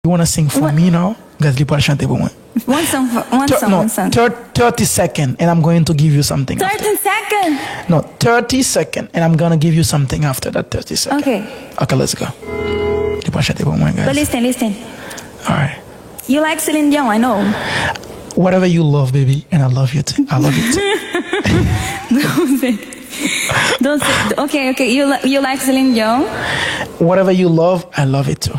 You want to sing for me now? Guys, you chanter pour moi. One song. No, One song. 30 seconds, and I'm going to give you something. 30 seconds. No, 30 seconds, and I'm going to give you something after that 30 seconds. Okay. Okay, let's go. You want chanter pour moi, guys? But listen. All right. You like Celine Dion, I know. Whatever you love, baby, and I love you too. I love you too. Don't say. Okay. You like Celine Dion? Whatever you love, I love it too.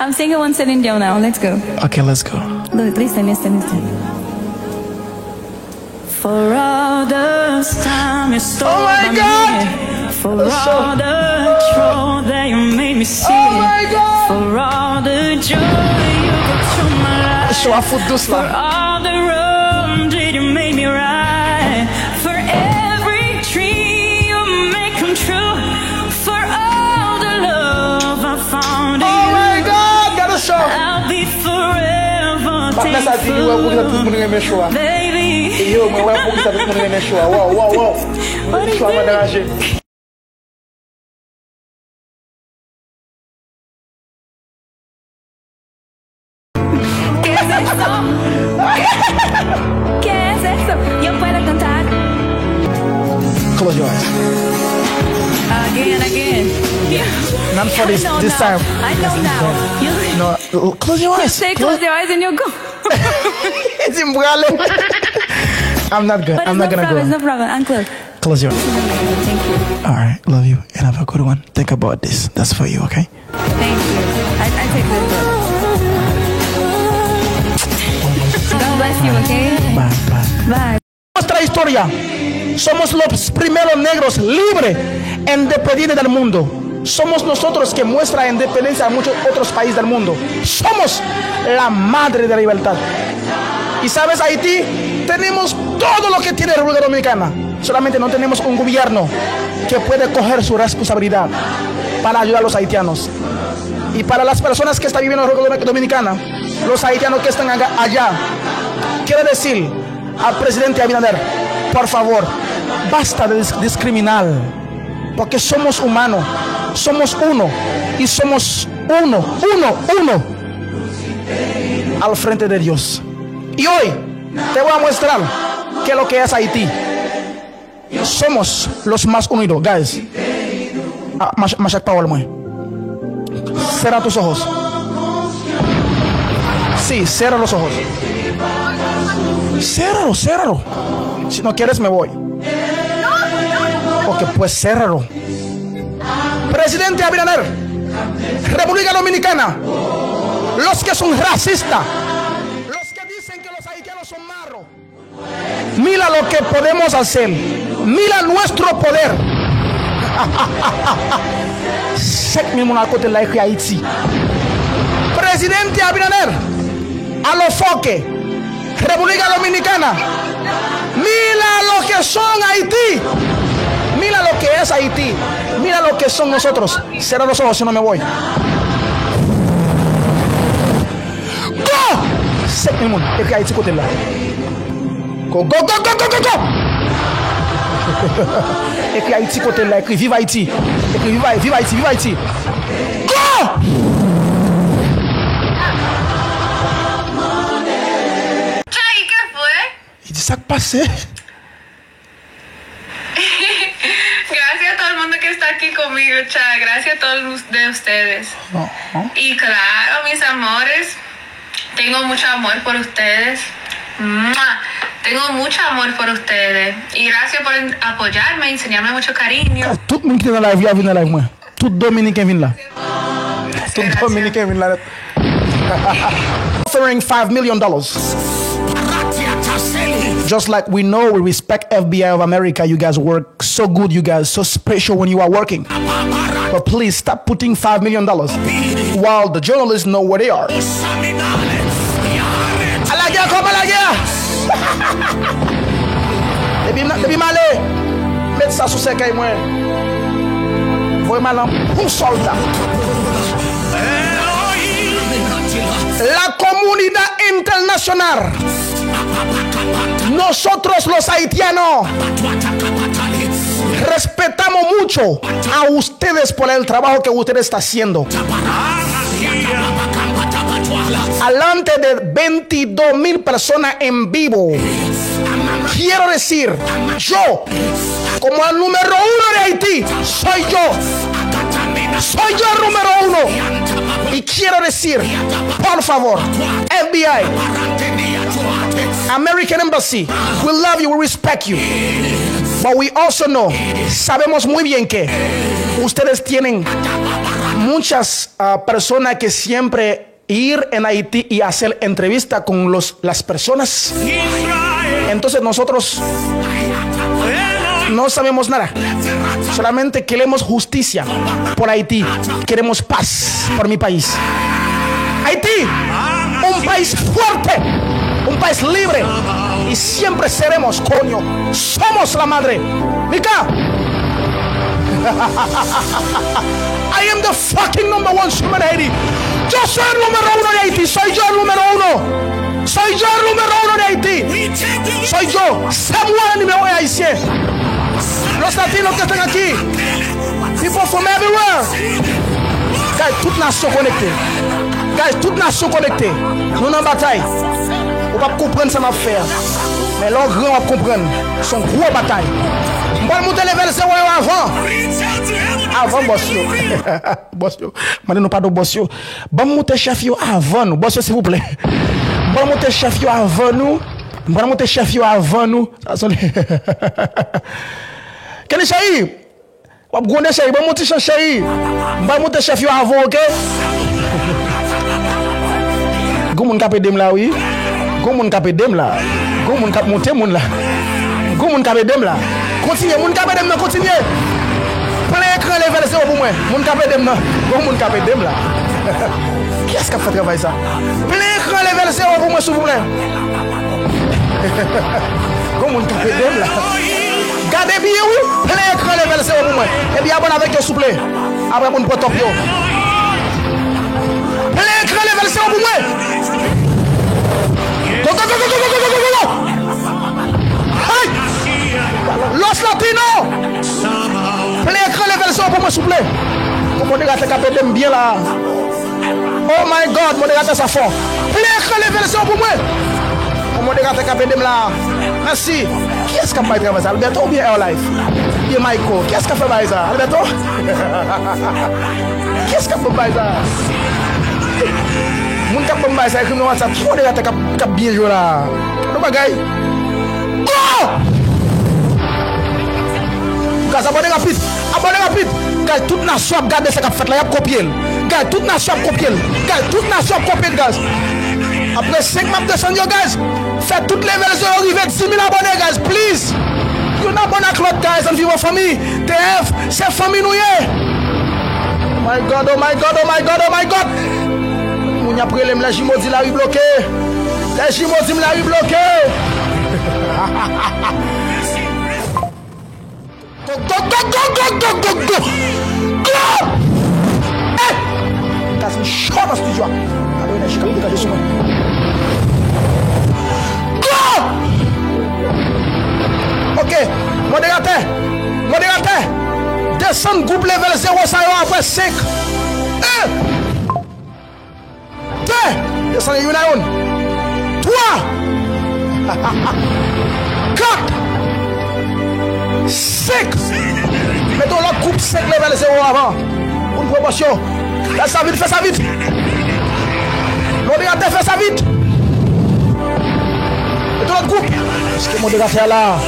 I'm singing one Celine Dion now. Let's go. Okay, let's go. Listen. For all the time you stole Oh my from God! me, for all the trouble that you made me see, Oh my God! for all the joy you brought to my life, Show a foot douce for là. all the wrong that you made me right, for every dream you make come true, for all the love I found in Oh you. my God! Gotta show. I'll be forever Mas nessa thankful, eu vou todo mundo me show. baby. E eu, meu é pouco todo mundo me show. Wow. Show a madaraje. ¿Qué es eso? Yo puedo cantar. Close your eyes. Again. Not for this I know this now. time. I know now. No, close your You eyes. say close your eyes and you go. It's imbrale. I'm not good. But I'm not gonna it's no go. problem. I'm close. Close your eyes. Thank you. All right, love you and have a good one. Think about this. That's for you, okay? Thank you. I take this book. God bless you, okay? Bye. Bye. Nuestra historia. Somos los primeros negros libres e independientes del mundo. Somos nosotros que muestra independencia a muchos otros países del mundo. Somos la madre de la libertad. Y sabes, Haití, tenemos todo lo que tiene la República Dominicana. Solamente no tenemos un gobierno que puede coger su responsabilidad para ayudar a los haitianos. Y para las personas que están viviendo en la República Dominicana, los haitianos que están allá, quiero decir al presidente Abinader, por favor, basta de discriminar, porque somos humanos, somos uno y somos uno al frente de Dios. Y hoy te voy a mostrar qué es lo que es Haití. Somos los más unidos, guys. Machak Powell, muy. Cierra tus ojos. Sí, cierra los ojos. Ciérralo. Si no quieres, me voy. Ok, pues ciérralo. Presidente Abinader, República Dominicana, los que son racistas, los que dicen que los haitianos son marros, mira lo que podemos hacer. Mira nuestro poder. Presidente Abinader, Alofoque, República Dominicana, mira lo que son Haití. Mira lo que es Haití. Mira lo que son nosotros. Cierra los ojos si no me voy. Go! Sec mi moun. Et puis Haïti côté là. Go. Et puis Haïti côté là. Écrit vive Haïti. Écrit vive Haïti. Go! Chay, ¿qué fue? Il dit ça que passé. Gracias a todo el mundo que está aquí conmigo, Chay. Gracias a todos de ustedes. Y claro, mis amores, tengo mucho amor por ustedes. ¡Mua! Tengo mucho amor por ustedes. Y gracias por apoyarme, enseñarme mucho cariño. Tout le monde qui est dans la vie a vu dans la vie, moi. Tout Dominicain vient là. Tout Dominicain vient là. Offering $5 million. Just like we know, we respect FBI of America. You guys work so good, you guys so special when you are working. But please stop putting $5 million while the journalists know where they are. Depuis malé, mettez ça sous ses cailles, moi. Voyez malin, un soldat. La comunidad internacional. Nosotros los haitianos respetamos mucho a ustedes por el trabajo que ustedes están haciendo. alante de 22,000 personas en vivo. Quiero decir, yo, como el número 1 de Haití, soy yo. Soy yo el número 1. Y quiero decir, por favor, FBI, American Embassy, we love you, we respect you. But we also know, sabemos muy bien que ustedes tienen muchas personas que siempre ir en Haití y hacer entrevista con las personas. Entonces nosotros no sabemos nada. Solamente queremos justicia por Haití. Queremos paz por mi país. Haití, un país fuerte, un país libre. Y siempre seremos, coño. Somos la madre. Mika. I am the fucking number 1 super in Haiti. Yo soy el número 1 de Haití. Soy yo el número 1. Soy yo el número 1 de Haití. Soy yo. C'est moi el número 1 haïtien. Los latinos que están aquí. People from everywhere. Guys, toute nation connectée. Guys, toute nation connectée. Nous en bataille. On va comprendre ça m'a fait. Mais l'on grand va comprendre. Son gros bataille. On va monter level 0 avant. Avant bossio. Bossio. Maintenant pas de bossio. Bon monter chef yo avant nous. Bossio s'il vous plaît. Bon monter chef yo avant nous. Bon monter chef yo avant nous. Ça sonne. Quel est chéri? On va gonder chéri. Bon monter chéri. Bon monter chef yo avant, OK? Go moun kapé dem là oui. Go moun kapé dem là. Go moun kap monter moun là. Go moun kapé dem là. Continuez, moun kapé dem là, continuez. Plein écran level 0 pour moi. Moun kapé dem là. Go moun kapé dem là. Qui est-ce qui a fait travailler ça? Plein écran level 0 pour moi s'il vous plaît. Go moun kapé dem là. Gardez bien oui. Plein écran level 0 pour moi. Et bien abonnez avec yo s'il vous plaît. Après moun pour top yo. Plein écran level 0 pour moi. Go, go, go, go, go, go, go, go, go. Hey! Los Latinos! Plein écran level 0 pour moi, s'il vous plaît. Mon modérateur capé d'aime bien là. Oh my God, modérateur ça fort. Plein écran level 0 pour moi. Mon modérateur capé d'aime là. Merci. Qui est-ce qui a fait travailler ça? Alberto ou bien Airlife? Bien Michael. Qui est-ce qui a fait ça? Alberto? Qui est-ce qui a fait ça? Moun kap mbay sa écrit dans WhatsApp, qui modérateur kap bien joué là. No bagay. Go! Gaz abonné rapide. Abonné rapide. Gaz toute nation a gardé ça kap fait là, y a copié. Gaz toute nation a copié. Gaz toute nation a copié gaz. Après 5 maps de son yo guys, faites toutes les versions arriver 10 000 abonnés guys, please. You not abonné à l'autre guys and vivre famille. TF, c'est famille nous yé. Oh my God, oh my God, oh my God, oh my God. Moun y a pris la Jimodi la rue bloquée. La Jimodi la rue bloquée. Go, go, go, go, go, go, go, go. Go! Eh! T'as une chaud dans le studio. Alors, il a chicané de sur moi. Go! Ok, modérateur. Modérateur. Descendre groupe level 0, ça y est après 5. 2, descendez une à une. 3, 4, 5. Mettons la coupe 5 level 0 avant. Une promotion. Fais ça vite, fais ça vite. Modérateur, fais ça vite. Mettons la coupe. Est-ce que modérateur là?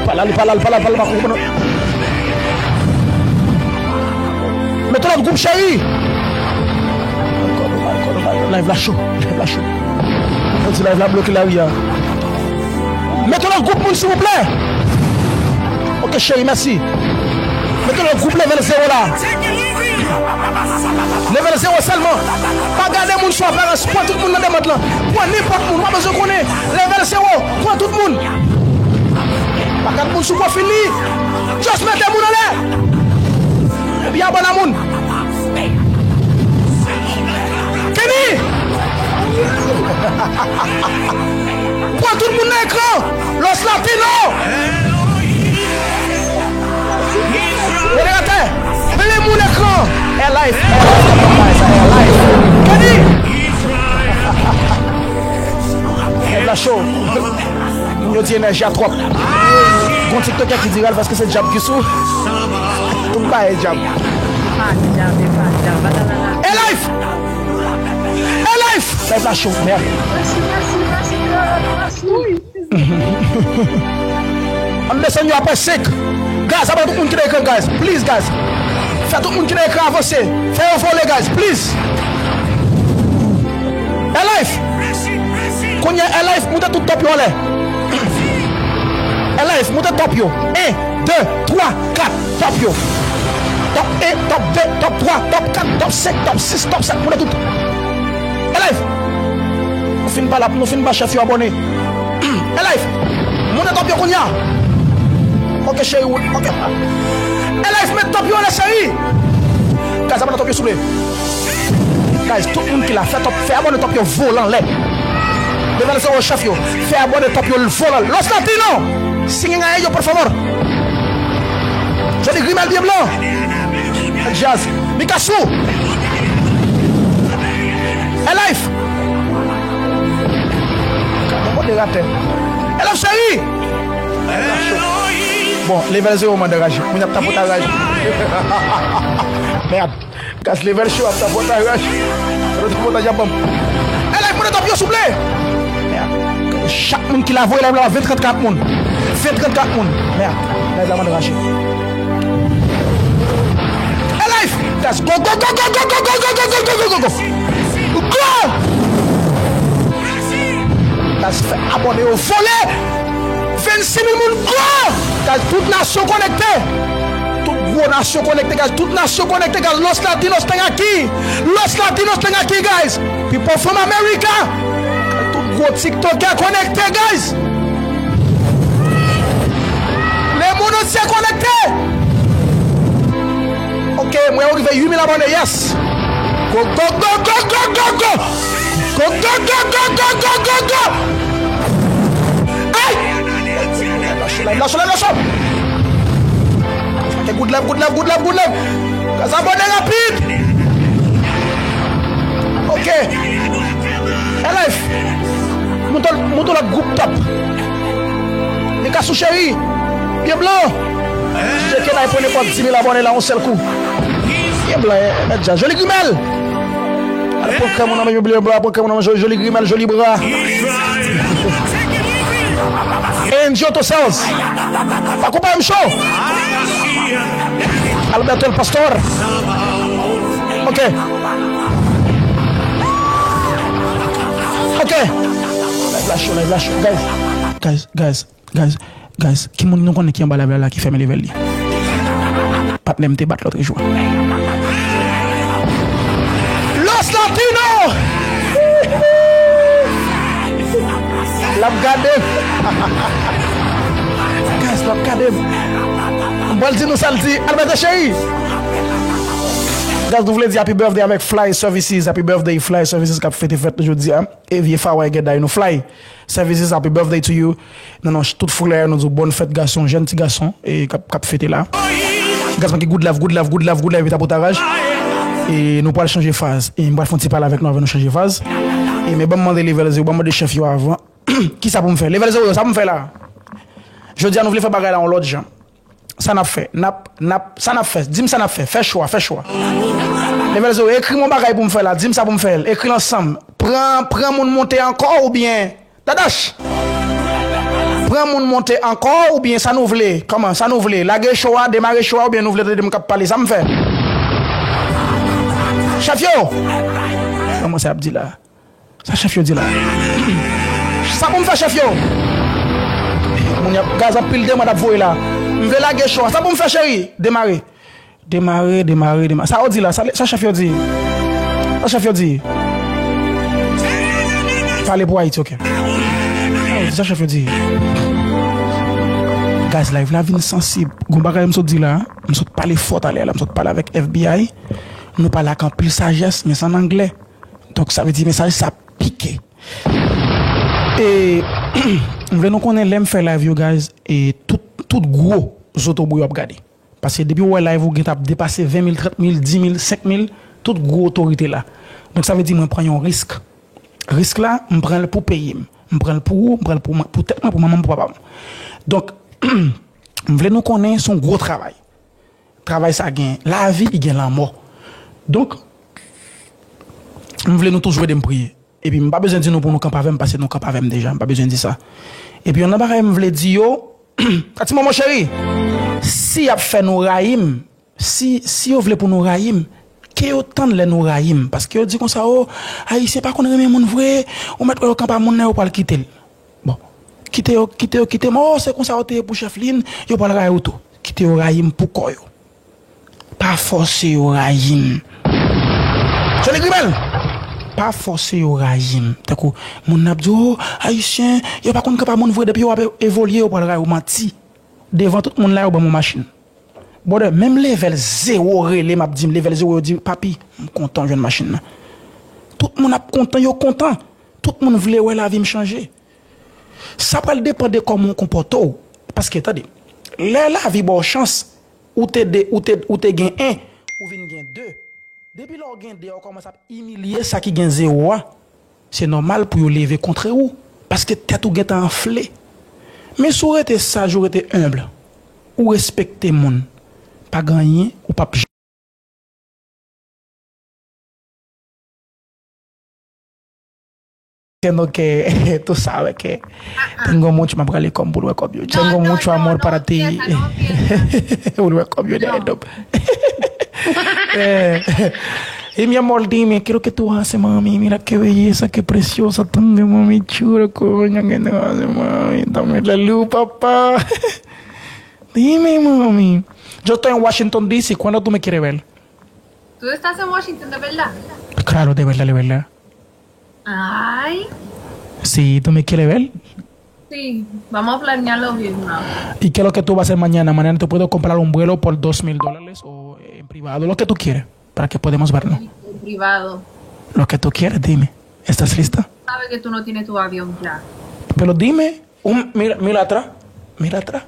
Pas là. Mettons la coupe chérie. Live la chaud. Live la bloqué la rue. Mettons le groupe s'il vous plaît. Ok chérie, merci. Mettons le groupe level 0 là. Level 0 seulement. Pas garder mon choix, point tout le monde dans le monde là. Point n'importe où, pas besoin de connaître. Level 0, point tout le monde. Pas garder mon choix fini. Juste mettez mon en l'air. Et bien bon à moun. Kenny! Point tout le monde à l'écran. Los Latinos. Regardez, venez mon écran. Airlife. Kenny! énergie à trop. Bon TikTok qui dira parce que c'est jab qui sous. Tout pas est jab. Et life. Ça va chaud, merde. On descend après sec. Guys, avant tout le monde qui est écran, guys. Please, guys. Faites tout le monde qui est écran avancer. Faites voler, guys. Please. Life. Quand il y a life, montez tout top yo là. Life, montez top yo. 1, 2, 3, 4, top yo. Top 1, top 2, top 3, top 4, top 5, top 6, top 7, montez tout. Life. Nous finissons pas là, nous finissons pas chef abonné. Life. Montez top yo konya. Ok chérie, ok. Life, met top yo la série. Guys, abonne top yo s'il vous plaît. Guys, tout le monde qui l'a fait top, fait abonner top yo volant là. Devant le chef yo, fait abonner top yo le volant. Los Latinos, signez à ellos por favor. Joli Grimel bien blanc. Jazz, Mikasu. Life. Comment de rater? Life chérie. Bon, level 0 man de rage. On a tapé ta rage. Merde. Casse level show à tapé ta rage. Retrouve ta jambon. Life, mon top yo s'il vous plaît. Merde. Chaque monde qui la voit là 20-34 monde. 20-34 monde. Merde. Là la man de rage. Life. That's go. Go! That's fait abonner au volet. 26 000 personnes. Go! Toute nation connectée. Toute gros nation connectée, guys. Toute nation connectée, guys. Los Latinos sont aquí. Los Latinos sont aquí, guys. People from America. Tout gros TikTok connecté, guys. Les monos sont connectés. Ok, moi, on arrive à 8 000 abonnés, yes. Go. Aïe! Lâche. Ok, good love. Qu'est-ce abonné rapide. Ok. LF. Monte la groupe top. Les cas sous chéri. Bien blanc. Je sais qu'elle a pris pas 10 000 abonnés là en seul coup. Bien blanc, déjà. Joli Grimel. Après, mon ami blanc, après, mon ami joli Grimel, joli bras. Enjoy yourselves. Pas couper un show. Alberto el Pastor. Ok. Live show. Guys. Qui moun nous connaît qui en bas là qui fait mes levels. Pas même te battre l'autre jour. Los Latinos. L'a regardé. Guys, l'a regardé. Bon dit nous salti. Albert chéri. Guys, nous voulons dire happy birthday avec Fly Services. Happy birthday Fly Services qui a fêté aujourd'hui. Et vieux Fawa Geda nous Fly Services. Happy birthday to you. Non, toute foule nous dit bonne fête garçon, jeune petit garçon et qui a fêté là. Guys, qui good love et tapotage. Et nous pourrons changer phase. Et nous allons faire parler avec nous avant de changer phase. Et mais bon demander level 0, bon demander chef yo avant. Qui ça pour me faire? Level 0, ça pour me faire là. Je dis à nous voulons faire bagarre là en l'autre gens. Ça n'a fait. Ça n'a fait. Dis-moi ça n'a fait. Fais choix. Level 0, écris mon bagarre pour me faire là. Dis-moi ça pour me faire. Écris ensemble. Prends mon monter encore ou bien. Dadash. Prends mon monter encore ou bien ça nous voulait. Comment? Ça nous voulait. La guerre choix, démarrer choix ou bien nous voulons de me parler. Ça me fait. Chef yo. Comment ça dit là? Ça chef yo dit là. Ça pour me faire chef yo. Mon gaz a pile de moi d'avoyer là. Me veut la guerre choix. Ça pour me faire chéri. Démarrer. Ça dit là, ça chef yo dit. Ça chef yo dit. Parlez pour Haïti, OK. Ça chef yo dit. Guys live la vie sensible. Goumbaga me dit là, me saute parler fort aller là, me saute parler avec FBI. Nous parlons avec un pile sagesse mais c'est en anglais. Donc ça veut dire message ça piqué. Et on veut nous connaître l'aime faire live you guys et tout gros autobouy à regarder. Parce que depuis ouais live vous avez dépassé 20 000, 30 000, 10 000, 5 000, toute gros autorité là. Donc ça veut dire moi prends un risque. Risque là, me prends pour payer. Je prends pour tête pour maman pour papa. Donc je voulais nous connaître son gros travail. Travail ça gagne la vie, il gagne la mort. Donc je voulais nous toujours de me prier. Et puis, je n'ai pas besoin de dire nous pour nous camper parce que nous camper déjà. Je n'ai pas besoin de dire ça. Et puis, on a pas voulu dire, mon chéri, si vous fait nous raïm, si vous voulez pour nous raïm, qu'il y a autant de nous raïm. Parce que vous dit comme ça, oh, haïtien pas qu'on aime mon vrai, on met le camp à mon nez, on pas le quitter. Bon, quitter, oh, c'est comme ça, pour chef Lin, vous pas le raïm tout. Quitter au raïm pour quoi? Pas forcer au raïm. Je l'écris mal. Pas forcer au régime. D'accord, mon abdo haïtien, il pas qu'on capable mon vrai depuis évoluer au parler au menti devant tout le monde là au mon machine. Bon même level 0 relé m'a dit level 0 dit papi, content jeune machine. Tout le monde a content, yo content. Tout le monde voulait ouais la vie me changer. Ça pas dépendre de comment on comporte parce que attendez, la vie bonne chance ou t'es gain 1 ou vinn gain 2. Depuis l'on gagne, on commence à humilier ça qui gagne 0. C'est normal pour vous lever contre vous. Parce que tête ou est enflé. Mais si vous êtes sage, vous êtes humble, ou respectez le monde, pas gagner ou pas pire. Donc, tout ça, que tengo mucho más para como por hueco. Tengo mucho amor para ti. Un hueco de y mi amor, dime, ¿qué es lo que tú haces, mami? Mira qué belleza, qué preciosa, tan de mami chula, coño, ¿qué te haces, mami? Dame la luz, papá. Dime, mami. Yo estoy en Washington, D.C. ¿Cuándo tú me quieres ver? ¿Tú estás en Washington, de verdad? Claro, de verdad, de verdad. Ay. Sí, ¿tú me quieres ver? Sí, vamos a planearlo bien, ¿no? ¿Y qué es lo que tú vas a hacer mañana? Mañana te puedo comprar un vuelo por $2,000 o en privado, lo que tú quieres, para que podamos vernos. En privado. Lo que tú quieres, dime. ¿Estás lista? Sabes que tú no tienes tu avión ya. Pero dime, mira atrás, mira atrás,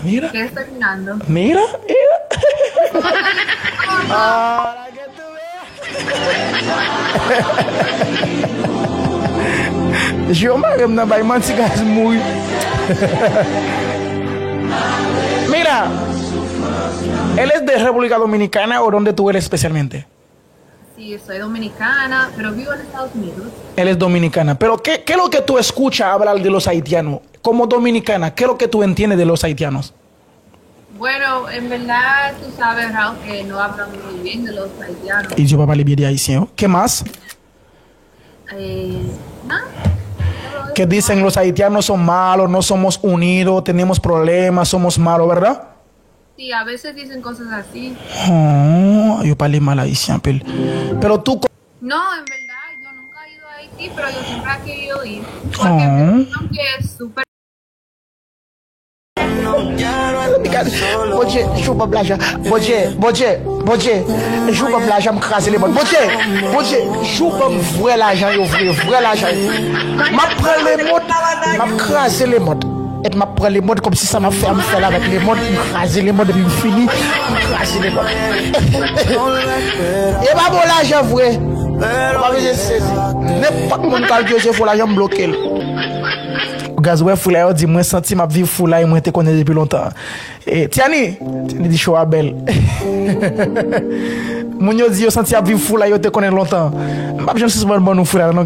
mira. ¿Qué estás mirando? Mira, mira. Para que tú veas. Yo me voy a mansigas muy. Mira, ¿él es de República Dominicana o dónde tú eres especialmente? Sí, soy dominicana, pero vivo en Estados Unidos. Él es dominicana. Pero ¿qué es lo que tú escuchas hablar de los haitianos? Como dominicana, ¿qué es lo que tú entiendes de los haitianos? Bueno, en verdad, tú sabes, Raúl, que no hablan muy bien de los haitianos. Y yo va a hablar bien de haitiano. ¿Qué más? Que dicen los haitianos son malos, no somos unidos, tenemos problemas, somos malos, ¿verdad? Sí, a veces dicen cosas así. Oh, yo parlé mal haitiano, pero tú... No, en verdad, yo nunca he ido a Haití, pero yo siempre he querido ir. Porque aunque es súper... Boje, chupa blaja. Boje, chupa blaja, me craser les modes. Boje, chupa vrai l'argent, vrai l'argent. M'a prend les modes, m'a craser les modes. Et m'a prend les modes comme si ça m'a fait là avec les modes, me craser les modes et puis me fini, me craser les modes. Et pas bon l'argent vrai. Pas besoin de saisir. N'importe mon calcul, c'est faut l'argent bloquer. Gazoué Foula, yo dit moi senti m'a vivre Foula et moi te connais depuis longtemps. Et Tiani dit show à belle. Moun yo dit yo senti à vivre Foula yo te connais longtemps. M'a jamais si bon Foula non.